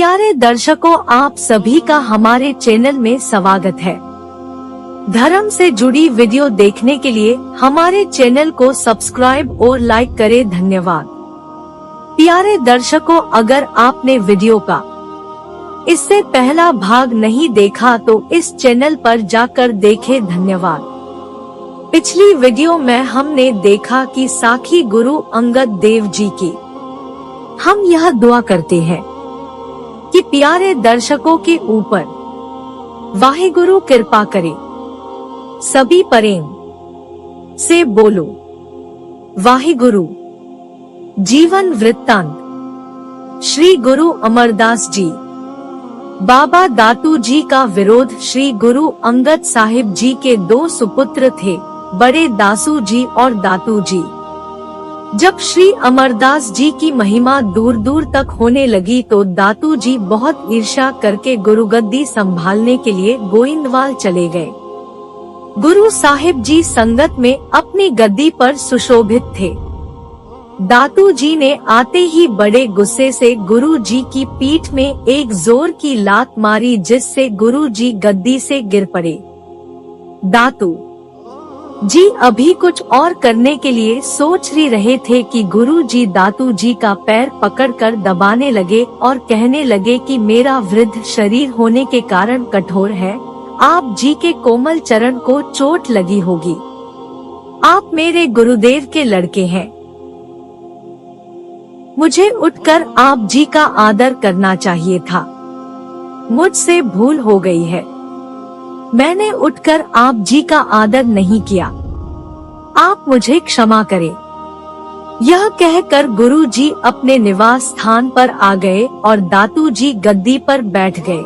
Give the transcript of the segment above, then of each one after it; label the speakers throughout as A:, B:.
A: प्यारे दर्शकों, आप सभी का हमारे चैनल में स्वागत है। धर्म से जुड़ी वीडियो देखने के लिए हमारे चैनल को सब्सक्राइब और लाइक करें। धन्यवाद। प्यारे दर्शकों, अगर आपने वीडियो का इससे पहला भाग नहीं देखा तो इस चैनल पर जाकर देखें। धन्यवाद। पिछली वीडियो में हमने देखा कि साखी गुरु अंगद देव जी की हम यह दुआ करते हैं कि प्यारे दर्शकों के ऊपर वाहिगुरु कृपा करे। सभी प्रेम से बोलो वाहिगुरु। जीवन वृत्तांत। श्री गुरु अमरदास जी बाबा दातू जी का विरोध। श्री गुरु अंगद साहिब जी के दो सुपुत्र थे, बड़े दासू जी और दातू जी। जब श्री अमरदास जी की महिमा दूर दूर तक होने लगी तो दातू जी बहुत ईर्ष्या करके गुरुगद्दी संभालने के लिए गोइंदवाल चले गए। गुरु साहिब जी संगत में अपनी गद्दी पर सुशोभित थे। दातू जी ने आते ही बड़े गुस्से से गुरु जी की पीठ में एक जोर की लात मारी, जिससे गुरु जी गद्दी से गिर पड़े। दातू जी अभी कुछ और करने के लिए सोच ही रहे थे कि गुरु जी दातू जी का पैर पकड़कर दबाने लगे और कहने लगे कि मेरा वृद्ध शरीर होने के कारण कठोर है, आप जी के कोमल चरण को चोट लगी होगी। आप मेरे गुरुदेव के लड़के हैं, मुझे उठकर आप जी का आदर करना चाहिए था। मुझसे भूल हो गई है, मैंने उठकर आप जी का आदर नहीं किया, आप मुझे क्षमा करें। यह कहकर गुरु जी अपने निवास स्थान पर आ गए और दातू जी गद्दी पर बैठ गए।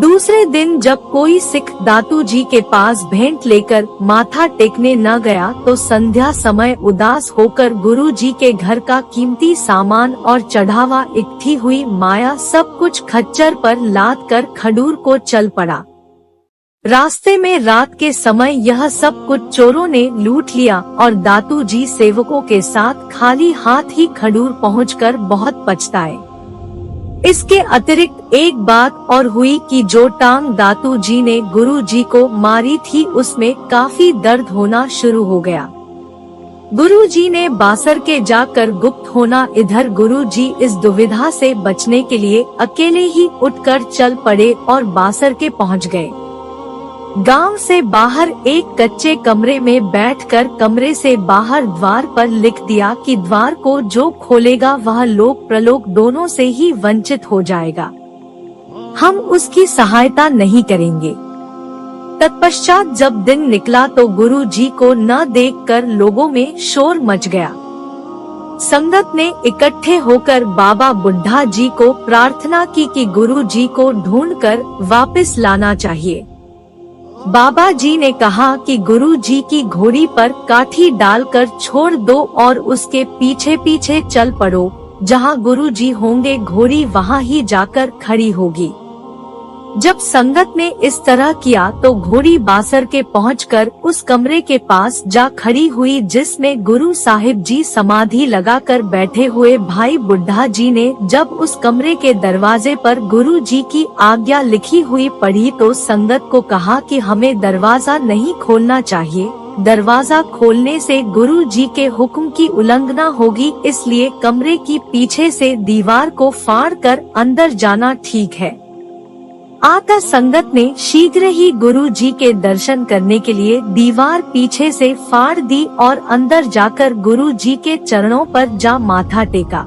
A: दूसरे दिन जब कोई सिख दातू जी के पास भेंट लेकर माथा टेकने न गया तो संध्या समय उदास होकर गुरु जी के घर का कीमती सामान और चढ़ावा इकट्ठी हुई माया सब कुछ खच्चर पर लाद कर खडूर को चल पड़ा। रास्ते में रात के समय यह सब कुछ चोरों ने लूट लिया और दातू जी सेवकों के साथ खाली हाथ ही खडूर पहुंचकर बहुत पछताए। इसके अतिरिक्त एक बात और हुई कि जो टांग दातू जी ने गुरु जी को मारी थी उसमें काफी दर्द होना शुरू हो गया। गुरु जी ने बासर के जाकर गुप्त होना। इधर गुरु जी इस दुविधा से बचने के लिए अकेले ही उठकर चल पड़े और बासर के पहुंच गए। गांव से बाहर एक कच्चे कमरे में बैठकर कमरे से बाहर द्वार पर लिख दिया कि द्वार को जो खोलेगा वह लोक प्रलोक दोनों से ही वंचित हो जाएगा, हम उसकी सहायता नहीं करेंगे। तत्पश्चात जब दिन निकला तो गुरु जी को न देखकर लोगों में शोर मच गया। संगत ने इकट्ठे होकर बाबा बुड्ढा जी को प्रार्थना की कि गुरु जी को ढूंढकर वापस लाना चाहिए। बाबा जी ने कहा कि गुरु जी की घोड़ी पर काठी डालकर छोड़ दो और उसके पीछे पीछे चल पड़ो, जहां गुरु जी होंगे घोड़ी वहां ही जाकर खड़ी होगी। जब संगत ने इस तरह किया तो घोड़ी बासर के पहुंचकर उस कमरे के पास जा खड़ी हुई जिसमें गुरु साहिब जी समाधि लगाकर बैठे हुए। भाई बुड्ढा जी ने जब उस कमरे के दरवाजे पर गुरु जी की आज्ञा लिखी हुई पढ़ी तो संगत को कहा कि हमें दरवाजा नहीं खोलना चाहिए, दरवाजा खोलने से गुरु जी के हुक्म की उल्लंघना होगी, इसलिए कमरे की पीछे से दीवार को फाड़ कर अंदर जाना ठीक है। आता संगत ने शीघ्र ही गुरु जी के दर्शन करने के लिए दीवार पीछे से फाड़ दी और अंदर जाकर गुरु जी के चरणों पर जा माथा टेका।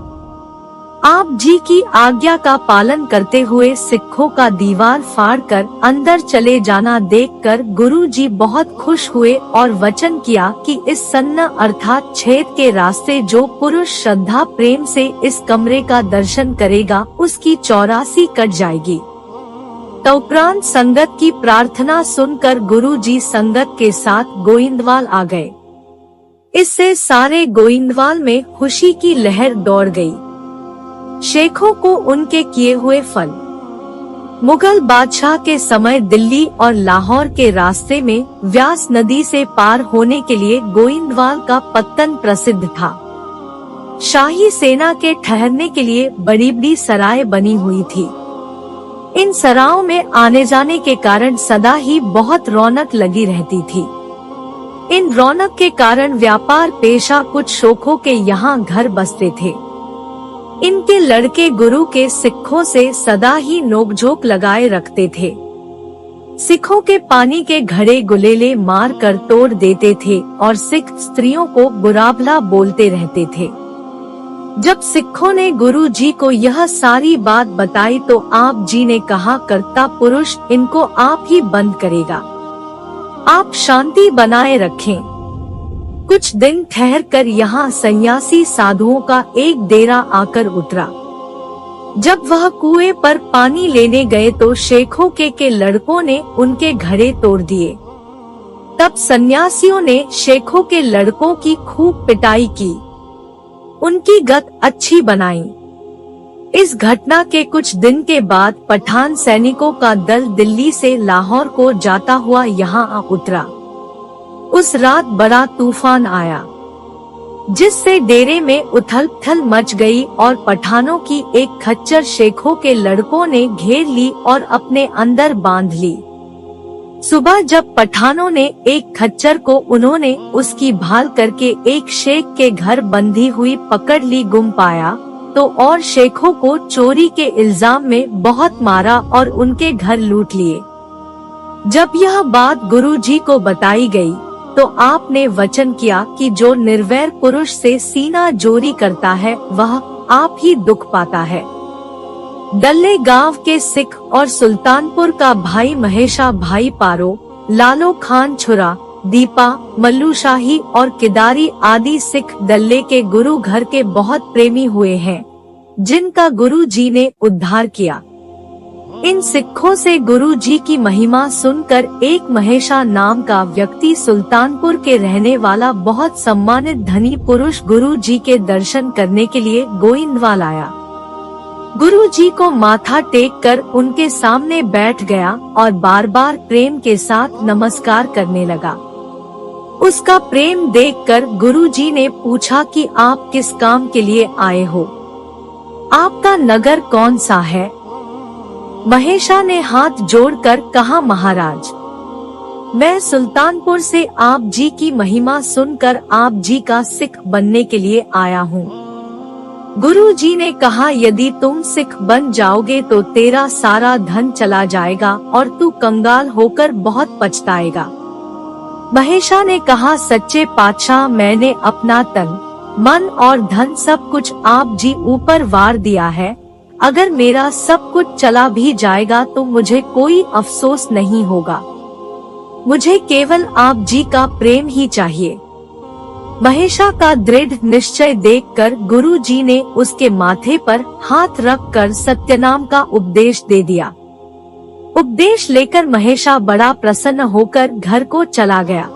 A: आप जी की आज्ञा का पालन करते हुए सिखों का दीवार फाड़कर अंदर चले जाना देखकर गुरु जी बहुत खुश हुए और वचन किया कि इस सन्न अर्थात छेद के रास्ते जो पुरुष श्रद्धा प्रेम से इस कमरे का दर्शन करेगा उसकी 84 कट जाएगी। तदुपरांत संगत की प्रार्थना सुनकर गुरु जी संगत के साथ गोइंदवाल आ गए। इससे सारे गोइंदवाल में खुशी की लहर दौड़ गई। शेखों को उनके किए हुए फल। मुगल बादशाह के समय दिल्ली और लाहौर के रास्ते में व्यास नदी से पार होने के लिए गोइंदवाल का पत्तन प्रसिद्ध था। शाही सेना के ठहरने के लिए बड़ी बड़ी सराय बनी हुई थी। इन सरायों में आने जाने के कारण सदा ही बहुत रौनक लगी रहती थी। इन रौनक के कारण व्यापार पेशा कुछ शोखों के यहाँ घर बसते थे। इनके लड़के गुरु के सिखों से सदा ही नोकझोंक लगाए रखते थे। सिखों के पानी के घड़े गुलेले मार कर तोड़ देते थे और सिख स्त्रियों को बुरा भला बोलते रहते थे। जब सिखों ने गुरु जी को यह सारी बात बताई तो आप जी ने कहा, कर्ता पुरुष इनको आप ही बंद करेगा, आप शांति बनाए रखें। कुछ दिन ठहर कर यहाँ सन्यासी साधुओं का एक डेरा आकर उतरा। जब वह कुएं पर पानी लेने गए तो शेखों के लड़कों ने उनके घड़े तोड़ दिए। तब सन्यासियों ने शेखों के लड़कों की खूब पिटाई की, उनकी गत अच्छी बनाई। इस घटना के कुछ दिन के बाद पठान सैनिकों का दल दिल्ली से लाहौर को जाता हुआ यहाँ आ उतरा। उस रात बड़ा तूफान आया, जिससे डेरे में उथल पुथल मच गई और पठानों की एक खच्चर शेखों के लड़कों ने घेर ली और अपने अंदर बांध ली। सुबह जब पठानों ने एक खच्चर को उन्होंने उसकी भाल करके एक शेख के घर बंधी हुई पकड़ ली गुम पाया तो और शेखों को चोरी के इल्जाम में बहुत मारा और उनके घर लूट लिए। जब यह बात गुरु जी को बताई गई तो आपने वचन किया कि जो निर्वैर पुरुष से सीना जोरी करता है वह आप ही दुख पाता है। डल्ले गांव के सिख और सुल्तानपुर का भाई महेशा भाई पारो, लालो खान छुरा, दीपा, मल्लू शाही और किदारी आदि सिख डल्ले के गुरु घर के बहुत प्रेमी हुए हैं, जिनका गुरु जी ने उद्धार किया। इन सिखों से गुरु जी की महिमा सुनकर एक महेशा नाम का व्यक्ति सुल्तानपुर के रहने वाला बहुत सम्मानित धनी पुरुष गुरु जी के दर्शन करने के लिए गोइंदवाल आया। गुरु जी को माथा टेक कर उनके सामने बैठ गया और बार बार प्रेम के साथ नमस्कार करने लगा। उसका प्रेम देखकर गुरु जी ने पूछा कि आप किस काम के लिए आए हो, आपका नगर कौन सा है? महेशा ने हाथ जोड़कर कहा, महाराज, मैं सुल्तानपुर से आप जी की महिमा सुनकर आप जी का सिख बनने के लिए आया हूँ। गुरु जी ने कहा, यदि तुम सिख बन जाओगे तो तेरा सारा धन चला जाएगा और तू कंगाल होकर बहुत पछताएगा। महेशा ने कहा, सच्चे पातशाह, मैंने अपना तन मन और धन सब कुछ आप जी ऊपर वार दिया है। अगर मेरा सब कुछ चला भी जाएगा तो मुझे कोई अफसोस नहीं होगा। मुझे केवल आप जी का प्रेम ही चाहिए। महेशा का दृढ़ निश्चय देखकर गुरु जी ने उसके माथे पर हाथ रखकर सत्यनाम का उपदेश दे दिया। उपदेश लेकर महेशा बड़ा प्रसन्न होकर घर को चला गया।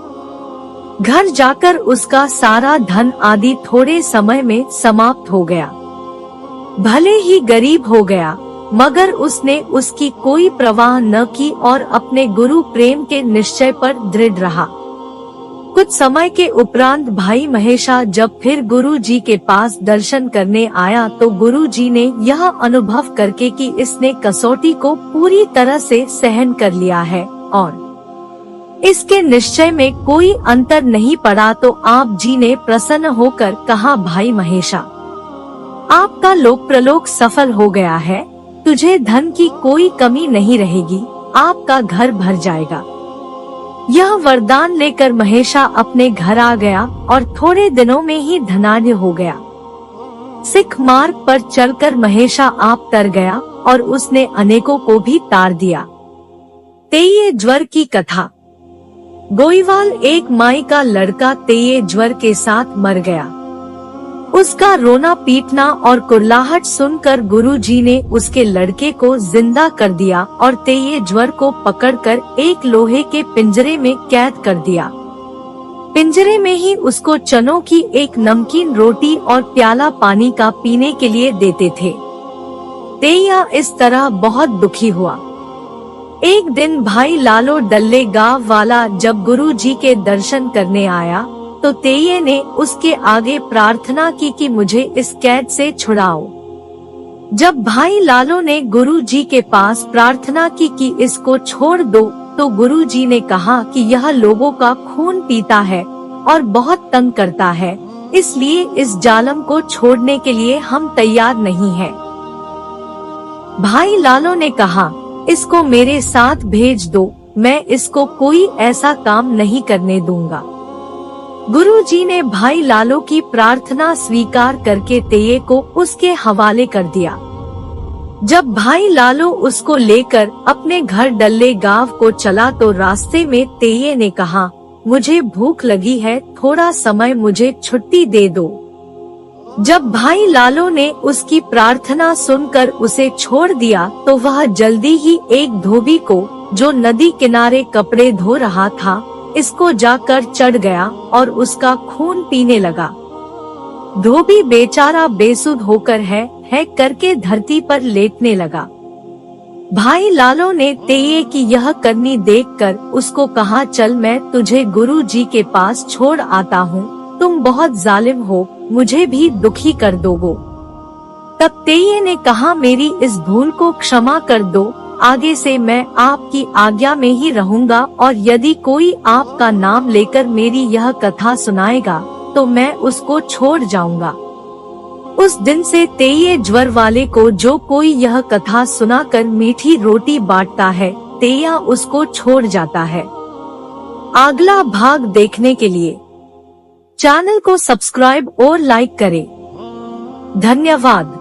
A: घर जाकर उसका सारा धन आदि थोड़े समय में समाप्त हो गया। भले ही गरीब हो गया मगर उसने उसकी कोई परवाह न की और अपने गुरु प्रेम के निश्चय पर दृढ़ रहा। कुछ समय के उपरांत भाई महेशा जब फिर गुरु जी के पास दर्शन करने आया तो गुरु जी ने यह अनुभव करके कि इसने कसौटी को पूरी तरह से सहन कर लिया है और इसके निश्चय में कोई अंतर नहीं पड़ा तो आप जी ने प्रसन्न होकर कहा, भाई महेशा, आपका लोक प्रलोक सफल हो गया है, तुझे धन की कोई कमी नहीं रहेगी, आपका घर भर जाएगा। यह वरदान लेकर महेशा अपने घर आ गया और थोड़े दिनों में ही धनाढ्य हो गया। सिख मार्ग पर चलकर महेशा आप तर गया और उसने अनेकों को भी तार दिया। तेये ज्वर की कथा। गोईवाल एक माई का लड़का तेये ज्वर के साथ मर गया। उसका रोना पीटना और कुर्लाहट सुनकर गुरुजी ने उसके लड़के को जिंदा कर दिया और तेये ज्वर को पकड़कर एक लोहे के पिंजरे में कैद कर दिया। पिंजरे में ही उसको चनों की एक नमकीन रोटी और प्याला पानी का पीने के लिए देते थे। तेया इस तरह बहुत दुखी हुआ। एक दिन भाई लालो डल्ले गांव वाला जब गुरुजी के दर्शन करने आया तो तेये ने उसके आगे प्रार्थना की कि मुझे इस कैद से छुड़ाओ। जब भाई लालो ने गुरुजी के पास प्रार्थना की कि इसको छोड़ दो, तो गुरुजी ने कहा कि यह लोगों का खून पीता है और बहुत तंग करता है, इसलिए इस जालम को छोड़ने के लिए हम तैयार नहीं हैं। भाई लालो ने कहा, इसको मेरे साथ भेज दो, मैं इसको कोई ऐसा काम नहीं करने दूंगा। गुरुजी ने भाई लालो की प्रार्थना स्वीकार करके तेये को उसके हवाले कर दिया। जब भाई लालो उसको लेकर अपने घर डल्ले गांव को चला तो रास्ते में तेये ने कहा, मुझे भूख लगी है, थोड़ा समय मुझे छुट्टी दे दो। जब भाई लालो ने उसकी प्रार्थना सुनकर उसे छोड़ दिया तो वह जल्दी ही एक धोबी को, जो नदी किनारे कपड़े धो रहा था, इसको जाकर चढ़ गया और उसका खून पीने लगा। धोबी बेचारा बेसुध होकर है करके धरती पर लेटने लगा। भाई लालो ने तेये की यह करनी देखकर उसको कहा, चल मैं तुझे गुरुजी के पास छोड़ आता हूँ, तुम बहुत जालिम हो, मुझे भी दुखी कर दोगो। तब तेये ने कहा, मेरी इस भूल को क्षमा कर दो, आगे से मैं आपकी आज्ञा में ही रहूंगा और यदि कोई आपका नाम लेकर मेरी यह कथा सुनाएगा तो मैं उसको छोड़ जाऊंगा। उस दिन से तेये ज्वर वाले को जो कोई यह कथा सुनाकर मीठी रोटी बांटता है, तेया उसको छोड़ जाता है। अगला भाग देखने के लिए चैनल को सब्सक्राइब और लाइक करें। धन्यवाद।